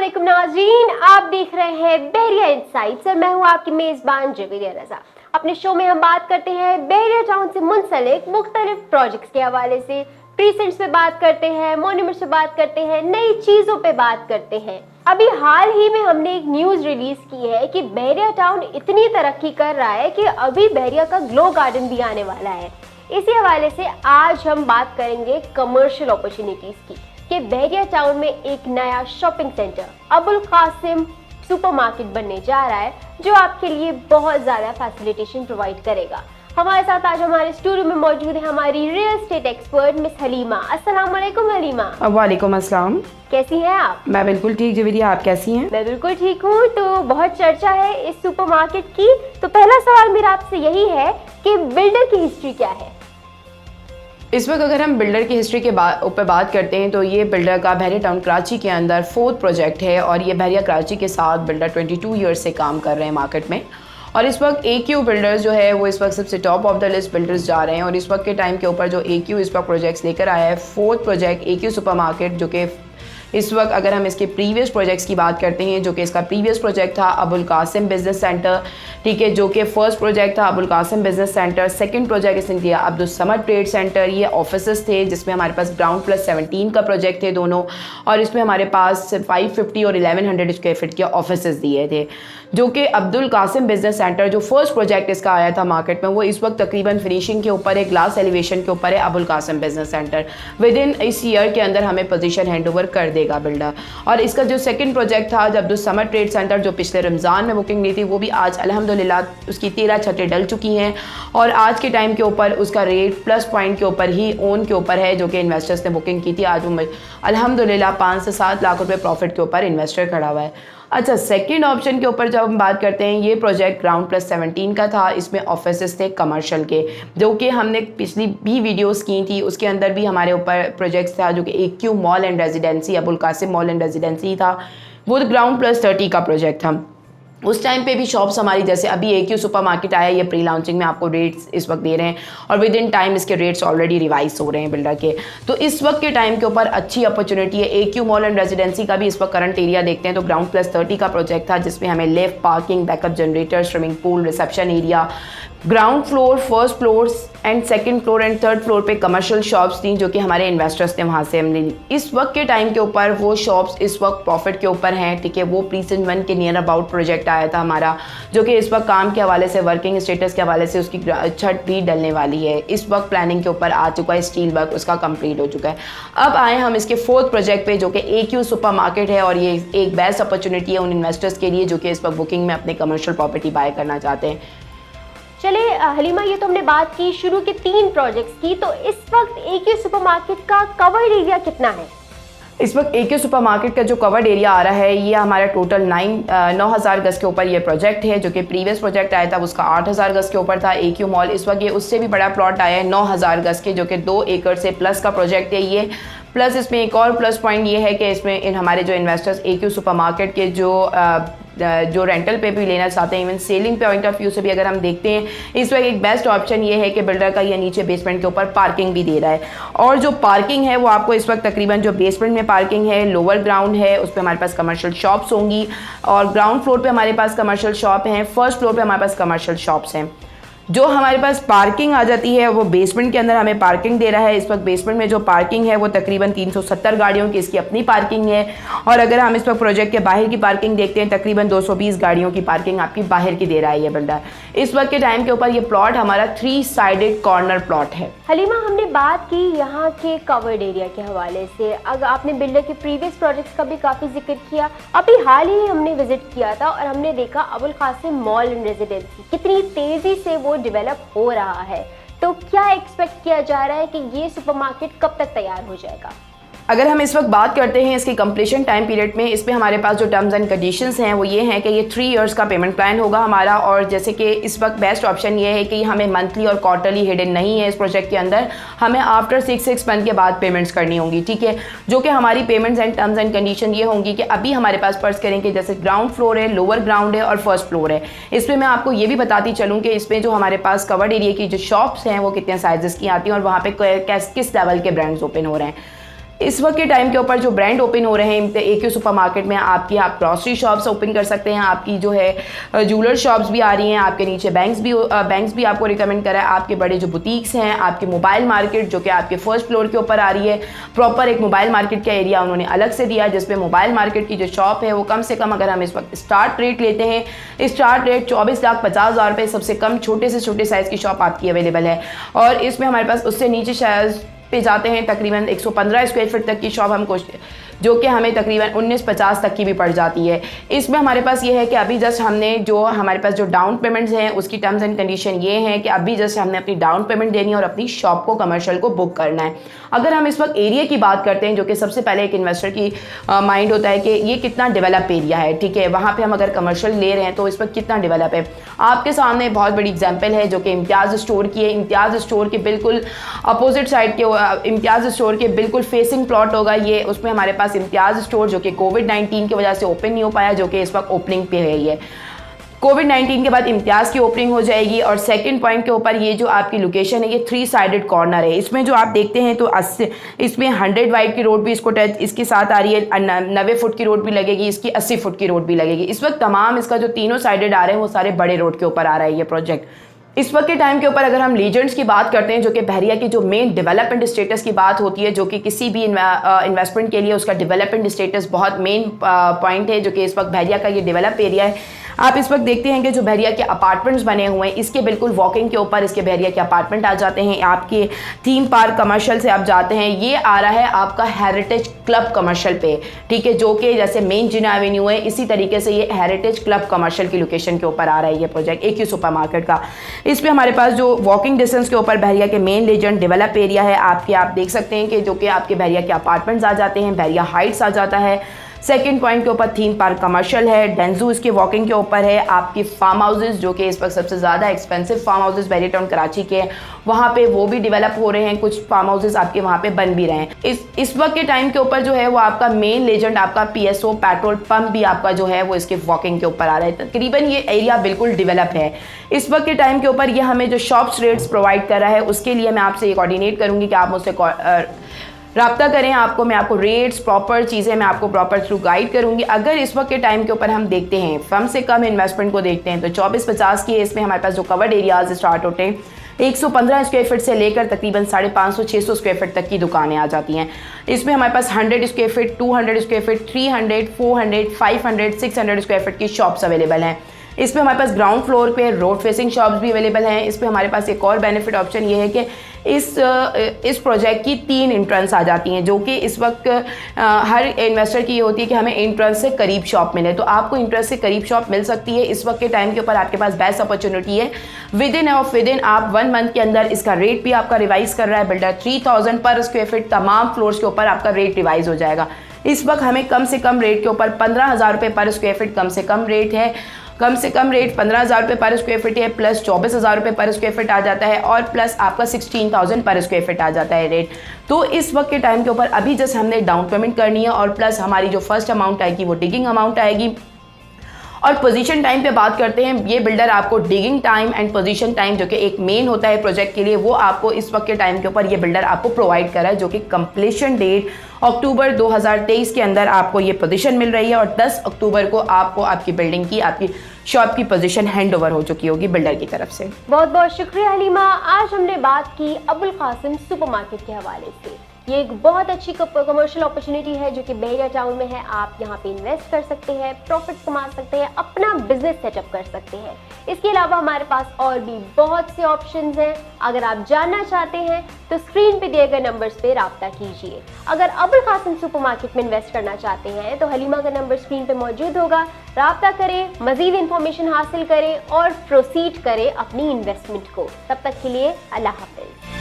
अस्सलामुअलैकुम नाज़रीन, आप देख रहे हैं बहरिया इनसाइट्स और मैं हूँ आपकी मेज़बान जवेरिया रज़ा। अपने शो में हम बात करते हैं बहरिया टाउन से मुंसलिक मुख्तलिफ प्रोजेक्ट्स के हवाले से, प्रीसेंट्स पे बात करते हैं, मॉन्यूमेंट्स पे बात करते हैं, नई चीज़ों पे बात करते हैं। अभी हाल ही में हमने एक न्यूज़ रिलीज़ की है कि बहरिया टाउन इतनी तरक्की कर रहा है कि अभी बहरिया का ग्लो गार्डन भी आने वाला है। इसी हवाले से आज हम बात करेंगे कमर्शियल अपॉर्चुनिटीज़ की कि बहरिया टाउन में एक नया shopping centre Abul Qasim supermarket बनने जा रहा है जो आपके लिए बहुत ज़्यादा फैसिलिटेशन प्रोवाइड करेगा। हमारे साथ आज हमारे स्टूडियो में मौजूद है हमारी real estate expert miss Halima. अस्सलाम वालेकुम हलीमा। वालेकुम अस्सलाम। कैसी हैं आप? मैं बिल्कुल ठीक जवेरिया, आप कैसी हैं? मैं बिल्कुल ठीक हूँ। तो बहुत चर्चा है इस सुपरमार्केट की, तो पहला सवाल मेरा आपसे यही है कि बिल्डर की हिस्ट्री क्या है? इस वक्त अगर हम बिल्डर की हिस्ट्री के ऊपर बात करते हैं तो ये बिल्डर का बहरिया टाउन कराची के अंदर 4th प्रोजेक्ट है और ये बहरिया कराची के साथ बिल्डर 22 ईयर्स से काम कर रहे हैं मार्केट में। और इस वक्त AQ बिल्डर्स जो है वो इस वक्त सबसे top of the list builders जा रहे हैं और इस वक्त के टाइम के ऊपर जो AQ इस वक्त प्रोजेक्ट्स लेकर आया है 4th प्रोजेक्ट AQ सुपरमार्केट, जो कि इस वक्त अगर हम इसके प्रीवियस प्रोजेक्ट्स की बात करते हैं, जो कि इसका प्रीवियस प्रोजेक्ट था अबुल कासिम बिजनेस सेंटर, ठीक है, जो कि फर्स्ट प्रोजेक्ट था Abul Qasim business centre. Second project इसने दिया अब्दुल समद ट्रेड सेंटर। ये ऑफिसेस थे जिसमें हमारे पास ग्राउंड प्लस 17 का प्रोजेक्ट थे दोनों, और इसमें हमारे पास 550 और 1100 स्क्वायर फीट के ऑफिसेस दिए थे। जो कि अब्दुल कासिम बिजनेस सेंटर जो फर्स्ट प्रोजेक्ट इसका आया था मार्केट में, वो इस वक्त तकरीबन फिनिशिंग के ऊपर है, ग्लास एलिवेशन के ऊपर है Abul Qasim business centre. Within इस ईयर के अंदर हमें पोजीशन हैंडओवर कर देगा बिल्डर। और इसका जो सेकंड प्रोजेक्ट था अब्दुल समद ट्रेड सेंटर, जो पिछले रमज़ान में बुकिंग ली थी, वो भी आज अल्हम्दुलिल्लाह उसकी 13 छतें डल चुकी हैं और आज के टाइम के ऊपर उसका रेट प्लस पॉइंट के ऊपर ही ओन के ऊपर है, जो कि इन्वेस्टर्स ने बुकिंग की थी। आज वो अल्हम्दुलिल्लाह 5 से 7 लाख रुपए प्रॉफिट के ऊपर इन्वेस्टर खड़ा हुआ है। अच्छा, सेकंड ऑप्शन के ऊपर जब हम बात करते हैं, ये प्रोजेक्ट ग्राउंड प्लस 17 का था। इसमें ऑफिसेस थे कमर्शियल के, जो कि हमने पिछली भी वीडियोस की थी, उसके अंदर भी हमारे ऊपर प्रोजेक्ट्स था, जो कि AQ mall and residency Abul Qasim mall and residency था। वो ग्राउंड प्लस 30 का प्रोजेक्ट था। उस टाइम पे भी शॉप्स हमारी, जैसे अभी AQ सुपरमार्केट आया, ये प्री लॉन्चिंग में आपको रेट्स इस वक्त दे रहे हैं और विद इन टाइम इसके रेट्स ऑलरेडी रिवाइज हो रहे हैं बिल्डर के। तो इस वक्त के टाइम के ऊपर अच्छी अपॉर्चुनिटी है। AQ मॉल एंड रेजिडेंसी का भी इस वक्त करंट एरिया देखते हैं तो ग्राउंड प्लस 30 का प्रोजेक्ट था, जिसमें हमें lift, parking, backup generator, swimming pool, reception area, ground floor, first floor and second floor and third floor पे कमर्शियल शॉप्स थी, जो कि हमारे इन्वेस्टर्स ने वहाँ से हमने ली। इस वक्त के टाइम के ऊपर वो शॉप्स इस वक्त प्रॉफिट के ऊपर हैं, ठीक है। वो प्रीसेंट 1 के नियर अबाउट प्रोजेक्ट आया था हमारा, जो कि इस वक्त काम के हवाले से, वर्किंग स्टेटस के हवाले से उसकी छत भी डलने वाली है। इस वक्त प्लानिंग के ऊपर आ चुका है, स्टील वर्क उसका कंप्लीट हो चुका है। अब आए हम इसके 4th प्रोजेक्ट पे, जो कि AQ सुपरमार्केट है और ये एक बेस्ट अपॉर्चुनिटी है उन इन्वेस्टर्स के लिए जो कि इस वक्त बुकिंग में अपने कमर्शियल प्रॉपर्टी बाय करना चाहते हैं। चलिए हलीमा, ये तो हमने बात की शुरू के 3 प्रोजेक्ट्स की, तो इस वक्त AQ सुपरमार्केट का कवर्ड एरिया कितना है? इस वक्त AQ सुपरमार्केट का जो कवर्ड एरिया आ रहा है, ये हमारा टोटल 9,000 गज के ऊपर ये प्रोजेक्ट है, जो कि प्रीवियस प्रोजेक्ट आया था उसका 8,000 गज के ऊपर था AQ मॉल। इस वक्त ये उससे भी बड़ा प्लॉट आया है 9,000 गज के, जो कि 2 एकड़ से प्लस का प्रोजेक्ट है ये। प्लस इसमें एक और प्लस पॉइंट ये है कि इसमें हमारे जो इन्वेस्टर्स AQ सुपरमार्केट के जो रेंटल पे भी लेना चाहते हैं, even selling point of view से भी अगर हम देखते हैं, इस वक्त एक बेस्ट ऑप्शन ये है कि बिल्डर का ये नीचे बेसमेंट के ऊपर पार्किंग भी दे रहा है। और जो पार्किंग है वो आपको इस वक्त तकरीबन जो बेसमेंट में पार्किंग है, लोअर ग्राउंड है, उस पर हमारे पास कमर्शियल शॉप्स होंगी और ग्राउंड फ्लोर पे हमारे पास कमर्शियल शॉप हैं, फर्स्ट फ्लोर पे हमारे पास कमर्शियल शॉप्स हैं। जो हमारे पास पार्किंग आ जाती है वो बेसमेंट के अंदर हमें पार्किंग दे रहा है। इस वक्त बेसमेंट में जो पार्किंग है वो तकरीबन 370 गाड़ियों की इसकी अपनी पार्किंग है। और अगर हम इस वक्त प्रोजेक्ट के बाहर की पार्किंग देखते हैं, तकरीबन 220 गाड़ियों की पार्किंग आपकी बाहर की दे रहा है ये बिल्डर। इस वक्त के टाइम के ऊपर ये प्लॉट हमारा 3 साइडेड कॉर्नर प्लॉट है। हलीमा, हमने बात की यहाँ के कवर्ड एरिया के हवाले से, अगर आपने बिल्डर के प्रीवियस प्रोजेक्ट्स का भी काफ़ी जिक्र किया, अभी हाल ही हमने विजिट किया था और हमने देखा Abul Qasim mall and residency कितनी तेज़ी से वो डेवलप हो रहा है। तो क्या एक्सपेक्ट किया जा रहा है कि ये सुपरमार्केट कब तक तैयार हो जाएगा? अगर हम इस वक्त बात करते हैं इसकी कंप्लीशन टाइम पीरियड में, इसमें हमारे पास जो टर्म्स एंड कंडीशंस हैं वो ये हैं कि ये 3 इयर्स का पेमेंट प्लान होगा हमारा। और जैसे कि इस वक्त बेस्ट ऑप्शन ये है कि हमें मंथली और क्वार्टरली हिडन नहीं है इस प्रोजेक्ट के अंदर, हमें आफ्टर 6 मंथ के बाद पेमेंट्स करनी होंगी, ठीक है। जो कि हमारी payments and terms and condition ये होंगी कि अभी हमारे पास पर्स करें कि जैसे ग्राउंड फ्लोर है, लोअर ग्राउंड है और फर्स्ट फ्लोर है। इसमें मैं आपको ये भी बताती चलूँ कि इसमें जो हमारे पास कवर्ड एरिया की जो शॉप्स हैं वो कितने साइजेस की आती हैं और वहाँ पर किस लेवल के ब्रांड्स ओपन हो रहे हैं। इस वक्त के टाइम के ऊपर जो ब्रांड ओपन हो रहे हैं AQ सुपर मार्केट में, आप ग्रॉसरी शॉप्स ओपन कर सकते हैं, आपकी जो है ज्वेलर शॉप्स भी आ रही हैं, आपके नीचे बैंक्स भी आपको रिकमेंड करा है, आपके बड़े जो बुटीक्स हैं, आपके मोबाइल मार्केट जो कि आपके फर्स्ट फ्लोर के ऊपर आ रही है, प्रॉपर एक मोबाइल मार्केट का एरिया उन्होंने अलग से दिया है, जिसमें मोबाइल मार्केट की जो शॉप है वो कम से कम, अगर हम इस वक्त स्टार्ट रेट लेते हैं, स्टार्ट रेट 24,50,000 रुपये, सबसे कम छोटे से छोटे साइज़ की शॉप आपकी अवेलेबल है। और इसमें हमारे पास उससे नीचे शायद पे जाते हैं तकरीबन 115 स्क्वायर फीट तक की शॉप हमको, जो कि हमें तकरीबन 1950 तक की भी पड़ जाती है। इसमें हमारे पास ये है कि अभी जस्ट हमने जो हमारे पास जो डाउन पेमेंट्स हैं उसकी टर्म्स एंड कंडीशन ये हैं कि अभी जस्ट हमने अपनी डाउन पेमेंट देनी है और अपनी शॉप को, कमर्शियल को बुक करना है। अगर हम इस वक्त एरिया की बात करते हैं, जो कि सबसे पहले एक इन्वेस्टर की माइंड होता है कि ये कितना डेवलप एरिया है, ठीक है, वहाँ पर हम अगर कमर्शियल ले रहे हैं तो इस वक्त कितना डेवलप है। आपके सामने बहुत बड़ी एग्जाम्पल है जो कि इम्तियाज़ स्टोर की है। इम्तियाज़ स्टोर के बिल्कुल अपोजिट साइड के, इम्तियाज़ स्टोर के बिल्कुल फेसिंग प्लॉट होगा ये। उसमें हमारे पास इम्तियाज़ स्टोर जो कि कोविड-19 की वजह से ओपन नहीं हो पाया, जो कि इस वक्त ओपनिंग पे है। ये कोविड-19 के बाद इम्तियाज़ की ओपनिंग हो जाएगी। और सेकंड पॉइंट के ऊपर ये जो आपकी लोकेशन है, ये 3 साइडेड कॉर्नर है। इसमें जो आप देखते हैं तो इसमें 100 वाइड की रोड भी इसको टच इसके साथ आ रही है, 90 फुट की रोड भी लगेगी, इसकी 80 फुट की रोड भी लगेगी। इस वक्त तमाम इसका जो तीनों साइडेड आ रहे हैं वो सारे बड़े रोड के ऊपर आ रहा है ये प्रोजेक्ट। इस वक्त के टाइम के ऊपर अगर हम लीजेंड्स की बात करते हैं, जो कि बहरिया की जो मेन डेवलपमेंट स्टेटस की बात होती है, जो कि किसी भी इन्वेस्टमेंट के लिए उसका डेवलपमेंट स्टेटस बहुत मेन पॉइंट है, जो कि इस वक्त बहरिया का ये डेवलप एरिया है। आप इस वक्त देखते हैं कि जो बहरिया के अपार्टमेंट्स बने हुए हैं, इसके बिल्कुल वॉकिंग के ऊपर इसके बहरिया के अपार्टमेंट आ जाते हैं। आपके थीम पार्क कमर्शियल से आप जाते हैं, ये आ रहा है आपका हेरिटेज क्लब कमर्शियल पे, ठीक है, जो कि जैसे मेन जिना एवेन्यू है, इसी तरीके से ये हेरिटेज क्लब कमर्शियल की लोकेशन के ऊपर आ रहा है ये प्रोजेक्ट AQ सुपर मार्केट का। इसमें हमारे पास जो वॉकिंग डिस्टेंस के ऊपर बहरिया के मेन लेजेंड डेवलप एरिया है, आप देख सकते हैं कि जो कि आपके बहरिया के अपार्टमेंट्स आ जाते हैं, बहरिया हाइट्स आ जाता है। सेकंड पॉइंट के ऊपर थीम पार्क कमर्शियल है, डेंजू इसके वॉकिंग के ऊपर है। आपकी फार्म हाउसेज जो कि इस वक्त सबसे ज़्यादा एक्सपेंसिव फार्म हाउसेज बहरिया टाउन कराची के हैं, वहाँ पे वो भी डेवलप हो रहे हैं, कुछ फार्म हाउसेज आपके वहाँ पे बन भी रहे हैं। इस वक्त के टाइम के ऊपर जो है वो आपका मेन लेजेंड आपका PSO पेट्रोल पंप भी आपका जो है वो इसके वॉकिंग के ऊपर आ रहा है। तकरीबन ये एरिया बिल्कुल डेवलप है। इस वक्त के टाइम के ऊपर ये हमें जो शॉप्स रेट्स प्रोवाइड कर रहा है, उसके लिए मैं आपसे ये कोऑर्डिनेट करूँगी कि आप मुझसे रब्ता करें। मैं आपको रेट्स प्रॉपर चीज़ें मैं आपको प्रॉपर थ्रू गाइड करूंगी। अगर इस वक्त के टाइम के ऊपर हम देखते हैं, कम से कम इन्वेस्टमेंट को देखते हैं, तो 2450 की इसमें हमारे पास जो कवर्ड एरियाज स्टार्ट होते हैं 115 स्क्वायर फीट से लेकर तकरीबन 550-600 स्क्वायर फीट तक की दुकानें आ जाती हैं। इसमें हमारे पास 100 square feet, 200 square feet, 300, 400, 500, 600 square feet की शॉप्स अवेलेबल हैं। इसमें हमारे पास ग्राउंड फ्लोर पे रोड फेसिंग शॉप्स भी अवेलेबल हैं। इसमें हमारे पास एक और बेनिफिट ऑप्शन ये है कि इस प्रोजेक्ट की 3 एंट्रेंस आ जाती हैं, जो कि इस वक्त हर इन्वेस्टर की ये होती है कि हमें एंट्रेंस से करीब शॉप मिले, तो आपको एंट्रेंस से करीब शॉप मिल सकती है। इस वक्त के टाइम के ऊपर आपके पास बेस्ट अपॉर्चुनिटी है। विद इन आप 1 मंथ के अंदर इसका रेट भी आपका रिवाइज कर रहा है बिल्डर। 3000 पर स्क्वायर फीट तमाम फ्लोर्स के ऊपर आपका रेट रिवाइज हो जाएगा। इस वक्त हमें कम से कम रेट के ऊपर 15,000 रुपये पर स्क्वायर फीट कम से कम रेट है। कम से कम रेट 15,000 रुपये पर स्क्वायर फीट है, प्लस 24,000 रुपये पर स्क्वायर फीट आ जाता है, और प्लस आपका 16,000 पर स्क्वायर फीट आ जाता है रेट। तो इस वक्त के टाइम के ऊपर अभी जस्ट हमने डाउन पेमेंट करनी है, और प्लस हमारी जो फर्स्ट अमाउंट आएगी वो डिगिंग अमाउंट आएगी। और पोजीशन टाइम पे बात करते हैं, ये बिल्डर आपको digging time and position time जो कि एक मेन होता है प्रोजेक्ट के लिए, वो आपको इस वक्त के टाइम के ऊपर ये बिल्डर आपको प्रोवाइड कर रहा है, जो कि कंप्लीशन डेट अक्टूबर 2023 के अंदर आपको ये पोजीशन मिल रही है, और 10 अक्टूबर को आपको आपकी बिल्डिंग की, आपकी शॉप की पोजीशन हैंड ओवर हो चुकी होगी बिल्डर की तरफ से। बहुत बहुत शुक्रिया हलीमा। आज हमने बात की अबुल कासिम सुपरमार्केट के हवाले से। ये एक बहुत अच्छी कमर्शियल अपॉर्चुनिटी है जो कि बहरिया टाउन में है। आप यहाँ पे इन्वेस्ट कर सकते हैं, प्रॉफिट कमा सकते हैं, अपना बिजनेस सेटअप कर सकते हैं। इसके अलावा हमारे पास और भी बहुत से ऑप्शंस हैं। अगर आप जानना चाहते हैं तो स्क्रीन पे दिए गए नंबर्स पे राब्ता कीजिए। अगर अबुल कासिम सुपरमार्केट में इन्वेस्ट करना चाहते हैं तो हलीमा का नंबर स्क्रीन पे मौजूद होगा। राब्ता करें, मजीद इंफॉर्मेशन हासिल करें और प्रोसीड करें अपनी इन्वेस्टमेंट को। तब तक के लिए अल्लाह हाफिज।